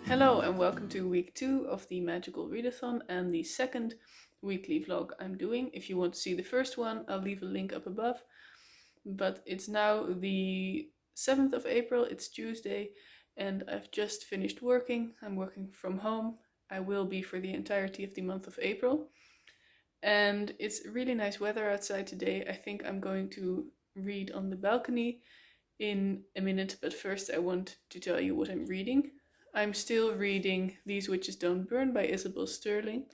Hello and welcome to week 2 of the Magical Readathon and the second weekly vlog I'm doing. If you want to see the first one, I'll leave a link up above. But it's now the 7th of April, it's Tuesday, and I've just finished working. I'm working from home. I will be for the entirety of the month of April. And it's really nice weather outside today. I think I'm going to read on the balcony in a minute, but first I want to tell you what I'm reading. I'm still reading These Witches Don't Burn by Isabel Sterling.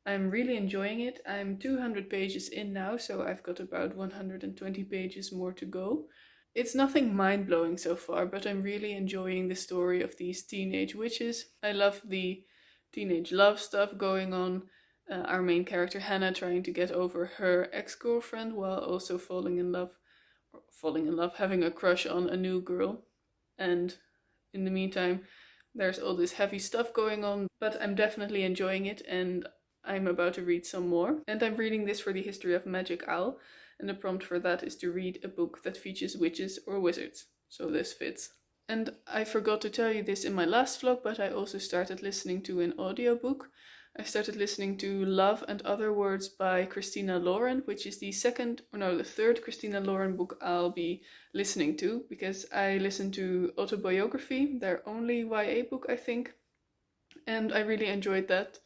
I'm really enjoying it. I'm 200 pages in now, so I've got about 120 pages more to go. It's nothing mind-blowing so far, but I'm really enjoying the story of these teenage witches. I love the teenage love stuff going on. Our main character Hannah trying to get over her ex-girlfriend while also falling in love, having a crush on a new girl. And in the meantime, there's all this heavy stuff going on, but I'm definitely enjoying it and I'm about to read some more. And I'm reading this for the history of Magic Owl, and the prompt for that is to read a book that features witches or wizards. So this fits. And I forgot to tell you this in my last vlog, but I also started listening to an audiobook. I started listening to Love and Other Words by Christina Lauren, which is the third Christina Lauren book I'll be listening to, because I listened to Autobiography, their only YA book, I think, and I really enjoyed that.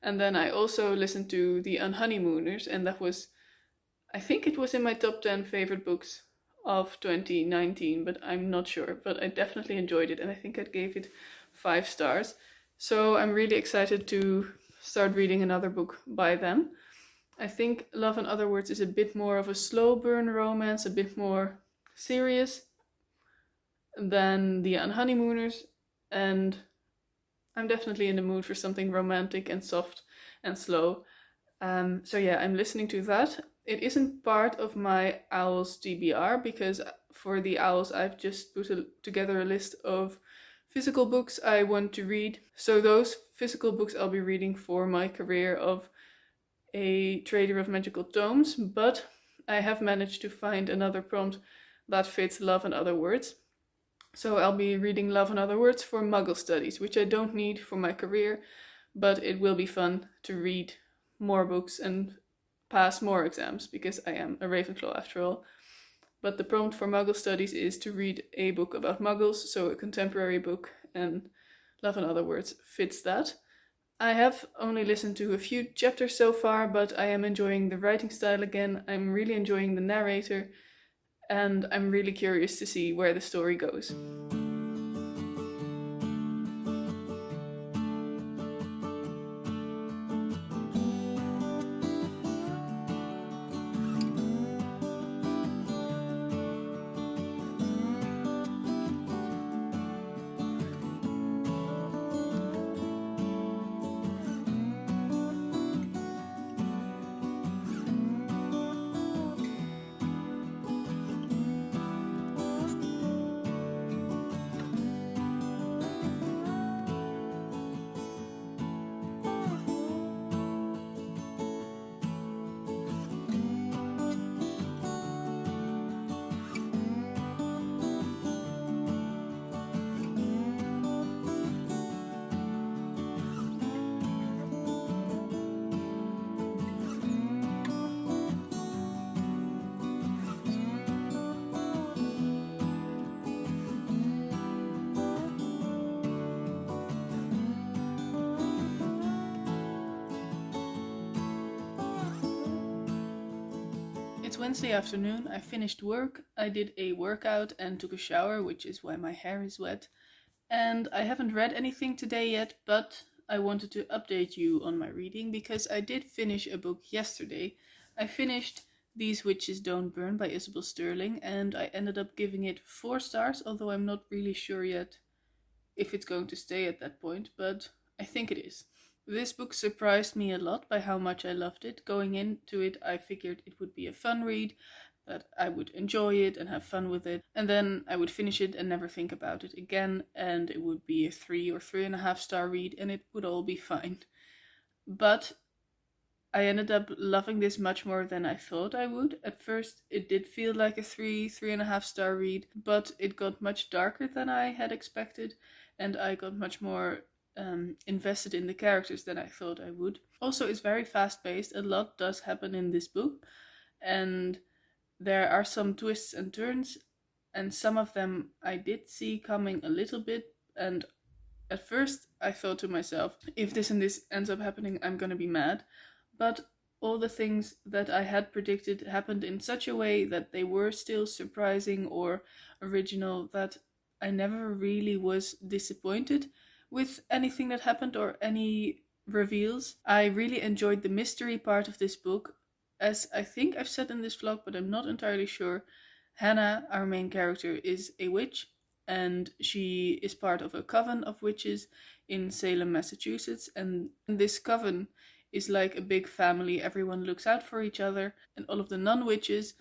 And then I also listened to The Unhoneymooners, and I think it was in my top 10 favorite books of 2019, but I'm not sure. But I definitely enjoyed it, and I think I gave it 5 stars. So I'm really excited to start reading another book by them. I think Love and Other Words is a bit more of a slow burn romance, a bit more serious than The Unhoneymooners, and I'm definitely in the mood for something romantic and soft and slow. So yeah, I'm listening to that. It isn't part of my O.W.L.s TBR because for the Owls I've just put together a list of physical books I want to read. So those physical books I'll be reading for my career of a trader of magical tomes, but I have managed to find another prompt that fits Love and Other Words. So I'll be reading Love and Other Words for Muggle Studies, which I don't need for my career, but it will be fun to read more books and pass more exams, because I am a Ravenclaw after all. But the prompt for Muggle Studies is to read a book about Muggles, so a contemporary book, and Love and Other Words fits that. I have only listened to a few chapters so far, but I am enjoying the writing style again. I'm really enjoying the narrator, and I'm really curious to see where the story goes. It's Wednesday afternoon, I finished work, I did a workout and took a shower, which is why my hair is wet. And I haven't read anything today yet, but I wanted to update you on my reading because I did finish a book yesterday. I finished These Witches Don't Burn by Isabel Sterling, and I ended up giving it 4 stars, although I'm not really sure yet if it's going to stay at that point, but I think it is. This book surprised me a lot by how much I loved it. Going into it, I figured it would be a fun read, that I would enjoy it and have fun with it, and then I would finish it and never think about it again, and it would be a 3 or 3.5 star read, and it would all be fine. But I ended up loving this much more than I thought I would. At first, it did feel like a 3.5 star read, but it got much darker than I had expected, and I got much more invested in the characters than I thought I would. Also, it's very fast paced. A lot does happen in this book, and there are some twists and turns, and some of them I did see coming a little bit. And at first, I thought to myself, if this and this ends up happening, I'm gonna be mad. But all the things that I had predicted happened in such a way that they were still surprising or original, that I never really was disappointed with anything that happened or any reveals. I really enjoyed the mystery part of this book. As I think I've said in this vlog, but I'm not entirely sure, Hannah, our main character, is a witch, and she is part of a coven of witches in Salem, Massachusetts. And this coven is like a big family. Everyone looks out for each other, and all of the non-witches,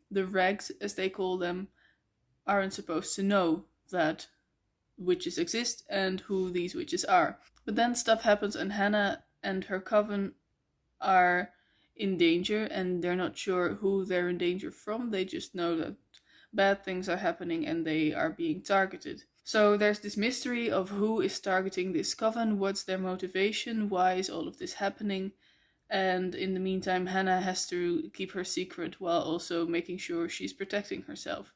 the regs as they call them, aren't supposed to know that witches exist and who these witches are. But then stuff happens, and Hannah and her coven are in danger, and they're not sure who they're in danger from. They just know that bad things are happening and they are being targeted. So there's this mystery of who is targeting this coven, what's their motivation, why is all of this happening, and in the meantime Hannah has to keep her secret while also making sure she's protecting herself.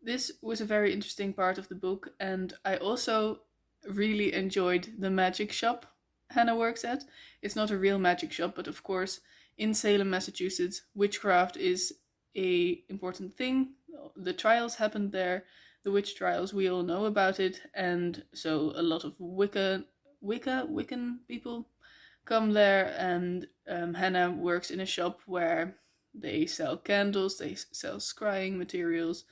This was a very interesting part of the book, and I also really enjoyed the magic shop Hannah works at. It's not a real magic shop, but of course in Salem, Massachusetts, witchcraft is a important thing. The trials happened there, the witch trials, we all know about it, and so a lot of Wiccan people come there, and Hannah works in a shop where they sell candles, they sell scrying materials,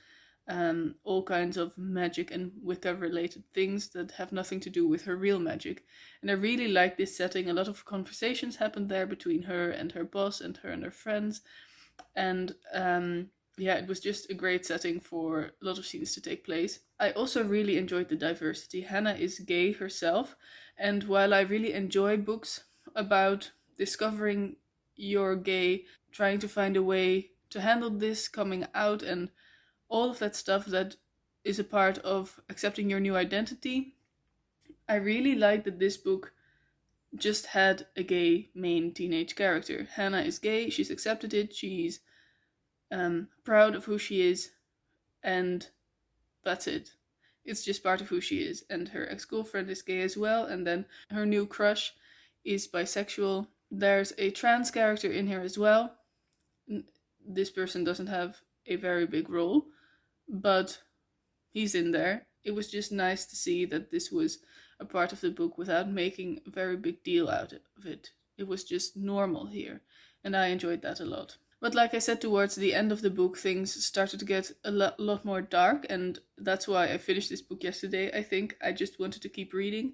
all kinds of magic and Wicca related things that have nothing to do with her real magic. And I really like this setting. A lot of conversations happened there between her and her boss and her friends. And yeah, it was just a great setting for a lot of scenes to take place. I also really enjoyed the diversity. Hannah is gay herself, and while I really enjoy books about discovering you're gay, trying to find a way to handle this, coming out, and all of that stuff that is a part of accepting your new identity, I really like that this book just had a gay main teenage character. Hannah is gay, she's accepted it, she's proud of who she is, and that's it. It's just part of who she is. And her ex-girlfriend is gay as well, and then her new crush is bisexual. There's a trans character in here as well. This person doesn't have a very big role, but he's in there. It was just nice to see that this was a part of the book without making a very big deal out of it. It was just normal here, and I enjoyed that a lot. But like I said, towards the end of the book, things started to get a lot more dark, and that's why I finished this book yesterday. I think I just wanted to keep reading.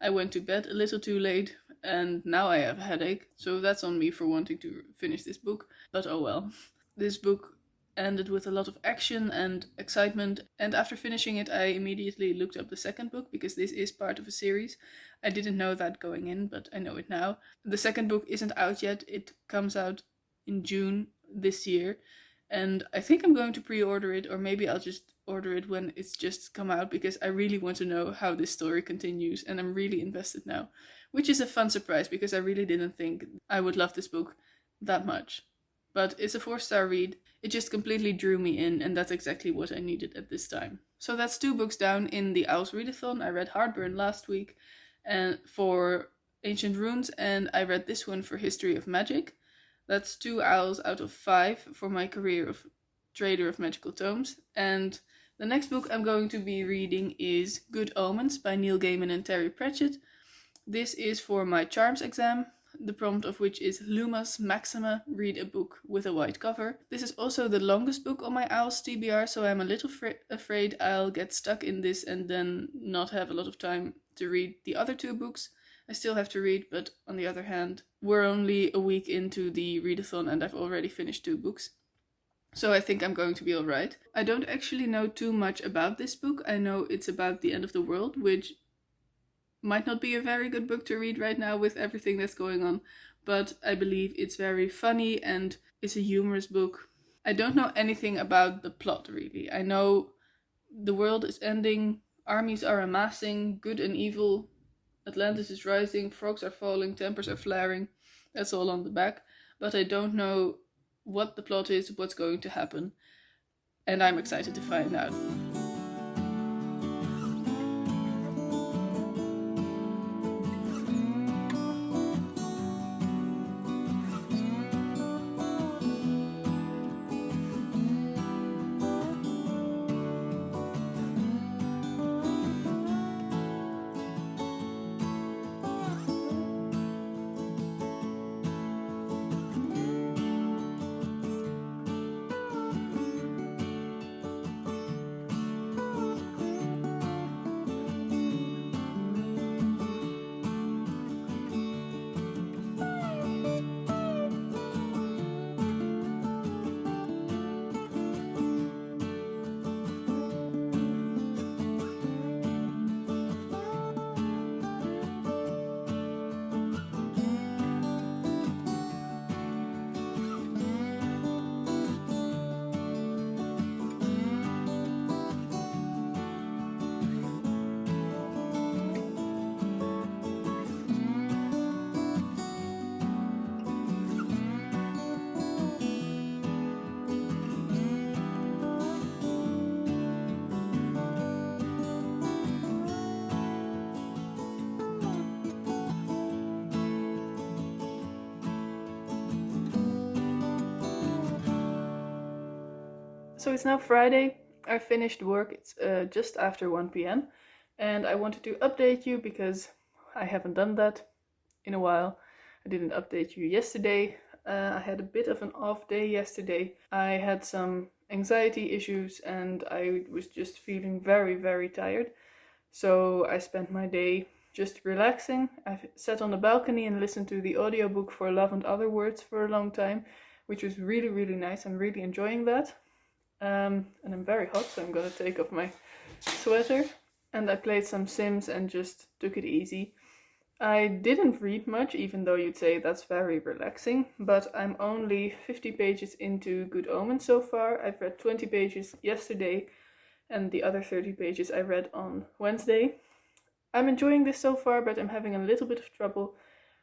I went to bed a little too late, and now I have a headache, so that's on me for wanting to finish this book, but oh well. This book ended with a lot of action and excitement, and after finishing it I immediately looked up the second book, because this is part of a series. I didn't know that going in, but I know it now. The second book isn't out yet. It comes out in June this year, and I think I'm going to pre-order it, or maybe I'll just order it when it's just come out, because I really want to know how this story continues, and I'm really invested now, which is a fun surprise because I really didn't think I would love this book that much. But it's a 4-star read. It just completely drew me in, and that's exactly what I needed at this time. So that's 2 books down in the O.W.L.s Readathon. I read Heartburn last week and for Ancient Runes, and I read this one for History of Magic. That's 2 owls out of 5 for my career of trader of magical tomes. And the next book I'm going to be reading is Good Omens by Neil Gaiman and Terry Pratchett. This is for my Charms exam, the prompt of which is Lumas Maxima, read a book with a white cover. This is also the longest book on my O.W.L.s TBR, so I'm a little afraid I'll get stuck in this and then not have a lot of time to read the other 2 books I still have to read, but on the other hand, we're only a week into the readathon and I've already finished 2 books. So I think I'm going to be alright. I don't actually know too much about this book. I know it's about the end of the world, which might not be a very good book to read right now with everything that's going on, but I believe it's very funny and it's a humorous book. I don't know anything about the plot really. I know the world is ending, armies are amassing, good and evil Atlantis is rising, frogs are falling, tempers are flaring. That's all on the back. But I don't know what the plot is, what's going to happen. And I'm excited to find out. So it's now Friday. I finished work. It's just after 1 p.m. And I wanted to update you because I haven't done that in a while. I didn't update you yesterday. I had a bit of an off day yesterday. I had some anxiety issues and I was just feeling very, very tired. So I spent my day just relaxing. I sat on the balcony and listened to the audiobook for Love and Other Words for a long time, which was really, really nice. I'm really enjoying that. And I'm very hot, so I'm gonna take off my sweater. And I played some Sims and just took it easy. I didn't read much, even though you'd say that's very relaxing, but I'm only 50 pages into Good Omens so far. I've read 20 pages yesterday, and the other 30 pages I read on Wednesday. I'm enjoying this so far, but I'm having a little bit of trouble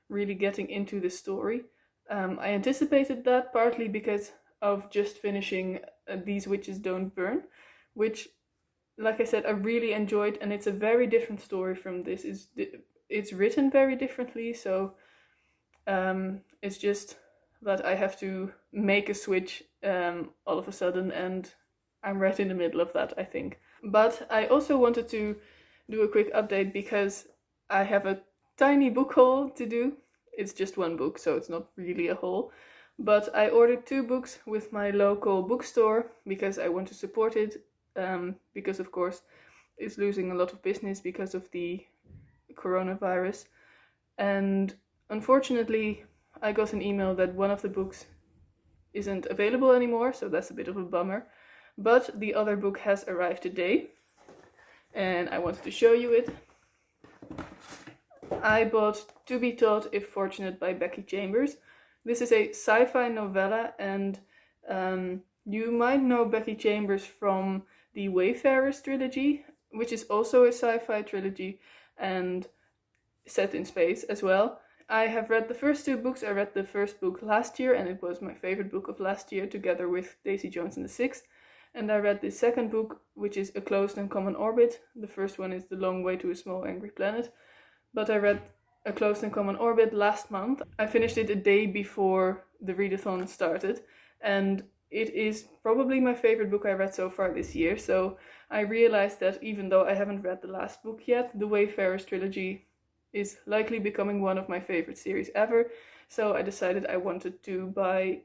really getting into the story. I anticipated that partly because of just finishing These Witches Don't Burn, which, like I said, I really enjoyed, and it's a very different story from this. It's written very differently, so it's just that I have to make a switch all of a sudden, and I'm right in the middle of that, I think. But I also wanted to do a quick update because I have a tiny book haul to do. It's just one book, so it's not really a haul. But I ordered 2 books with my local bookstore because I want to support it, because of course it's losing a lot of business because of the coronavirus. And unfortunately, I got an email that one of the books isn't available anymore, so that's a bit of a bummer. But the other book has arrived today, and I wanted to show you it. I bought To Be Taught If Fortunate by Becky Chambers. This is a sci-fi novella, and you might know Becky Chambers from the Wayfarers trilogy, which is also a sci-fi trilogy and set in space as well. I have read the first 2 books. I read the first book last year, and it was my favorite book of last year, together with Daisy Jones and the Six. And I read the second book, which is A Closed and Common Orbit. The first one is The Long Way to a Small Angry Planet. But I read A Closed and Common Orbit last month. I finished it a day before the readathon started, and it is probably my favorite book I read so far this year. So I realized that even though I haven't read the last book yet, the Wayfarers trilogy is likely becoming one of my favorite series ever. So I decided I wanted to buy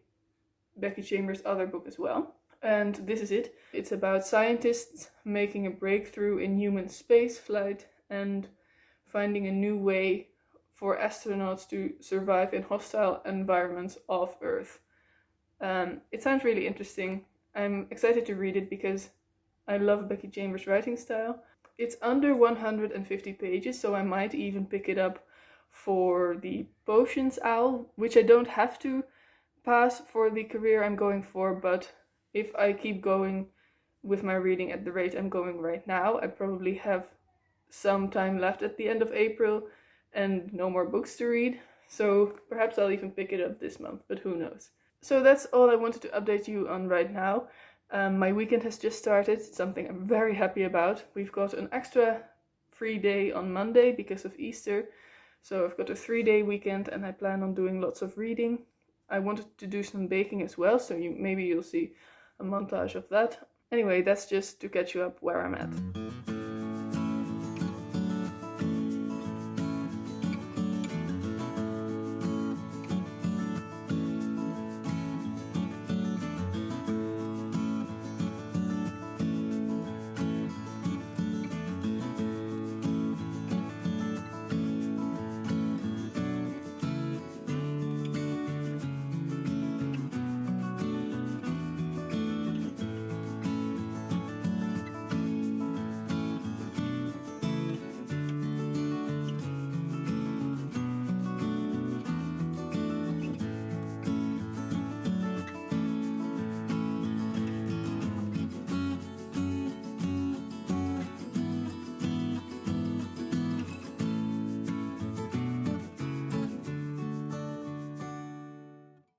Becky Chambers' other book as well. And this is it. It's about scientists making a breakthrough in human space flight and finding a new way for astronauts to survive in hostile environments off Earth. It sounds really interesting. I'm excited to read it because I love Becky Chambers' writing style. It's under 150 pages, so I might even pick it up for the Potions Owl, which I don't have to pass for the career I'm going for, but if I keep going with my reading at the rate I'm going right now, I probably have some time left at the end of April and no more books to read. So perhaps I'll even pick it up this month, but who knows. So that's all I wanted to update you on right now. My weekend has just started, something I'm very happy about. We've got an extra free day on Monday because of Easter. So I've got a 3-day weekend and I plan on doing lots of reading. I wanted to do some baking as well, so maybe you'll see a montage of that. Anyway, that's just to catch you up where I'm at.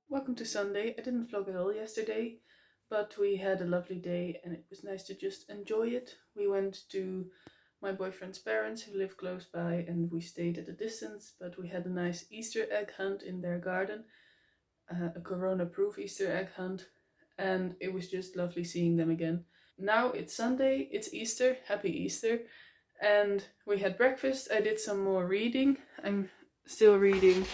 Welcome to Sunday. I didn't vlog at all yesterday, but we had a lovely day and it was nice to just enjoy it. We went to my boyfriend's parents who live close by and we stayed at a distance, but we had a nice Easter egg hunt in their garden, a corona-proof Easter egg hunt, and it was just lovely seeing them again. Now it's Sunday, it's Easter, happy Easter, and we had breakfast. I did some more reading. I'm still reading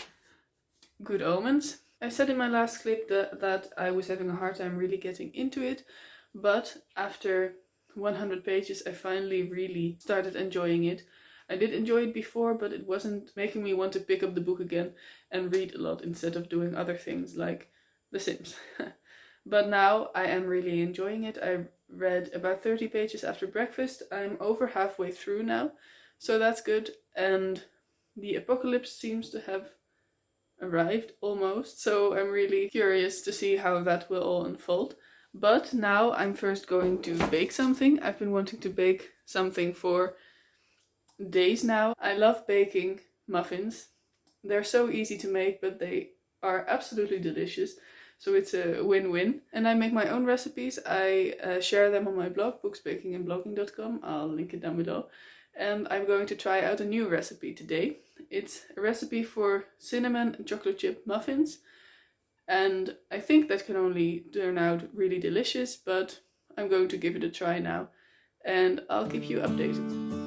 Good Omens. I said in my last clip that I was having a hard time really getting into it, but after 100 pages I finally really started enjoying it. I did enjoy it before, but it wasn't making me want to pick up the book again and read a lot instead of doing other things like The Sims. But now I am really enjoying it. I read about 30 pages after breakfast. I'm over halfway through now, so that's good. And the apocalypse seems to have arrived almost, so I'm really curious to see how that will all unfold. But now I'm first going to bake something. I've been wanting to bake something for days now. I love baking muffins. They're so easy to make, but they are absolutely delicious. So it's a win-win. And I make my own recipes. I share them on my blog, booksbakingandblogging.com. I'll link it down below. And I'm going to try out a new recipe today. It's a recipe for cinnamon and chocolate chip muffins. And I think that can only turn out really delicious, but I'm going to give it a try now. And I'll keep you updated.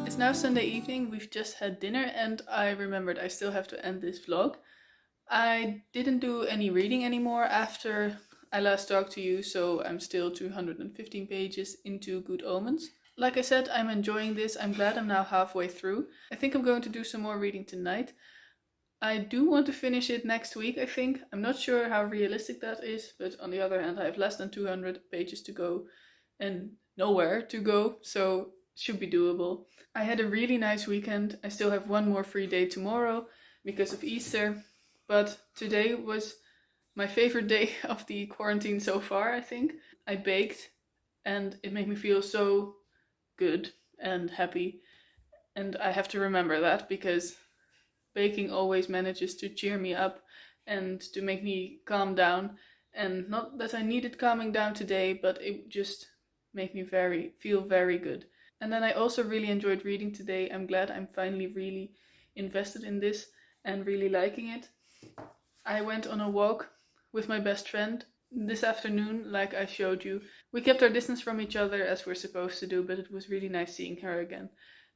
It's now Sunday evening, we've just had dinner and I remembered I still have to end this vlog. I didn't do any reading anymore after I last talked to you, so I'm still 215 pages into Good Omens. Like I said, I'm enjoying this. I'm glad I'm now halfway through. I think I'm going to do some more reading tonight. I do want to finish it next week, I think. I'm not sure how realistic that is, but on the other hand, I have less than 200 pages to go and nowhere to go, so should be doable. I had a really nice weekend. I still have one more free day tomorrow because of Easter, but today was my favorite day of the quarantine so far, I think. I baked and it made me feel so good and happy, and I have to remember that because baking always manages to cheer me up and to make me calm down. And not that I needed calming down today, but it just made me feel very good. And then I also really enjoyed reading today. I'm glad I'm finally really invested in this and really liking it. I went on a walk with my best friend this afternoon, like I showed you. We kept our distance from each other as we're supposed to do, but it was really nice seeing her again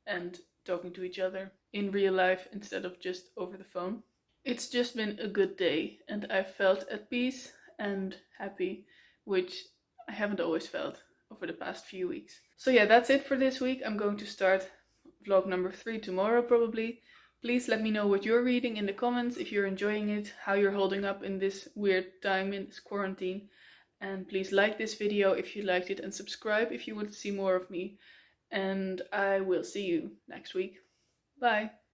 and talking to each other in real life instead of just over the phone. It's just been a good day, and I've felt at peace and happy, which I haven't always felt over the past few weeks. So yeah, that's it for this week. I'm going to start vlog number 3 tomorrow probably. Please let me know what you're reading in the comments, if you're enjoying it, how you're holding up in this weird time, in this quarantine. And please like this video if you liked it and subscribe if you want to see more of me. And I will see you next week. Bye!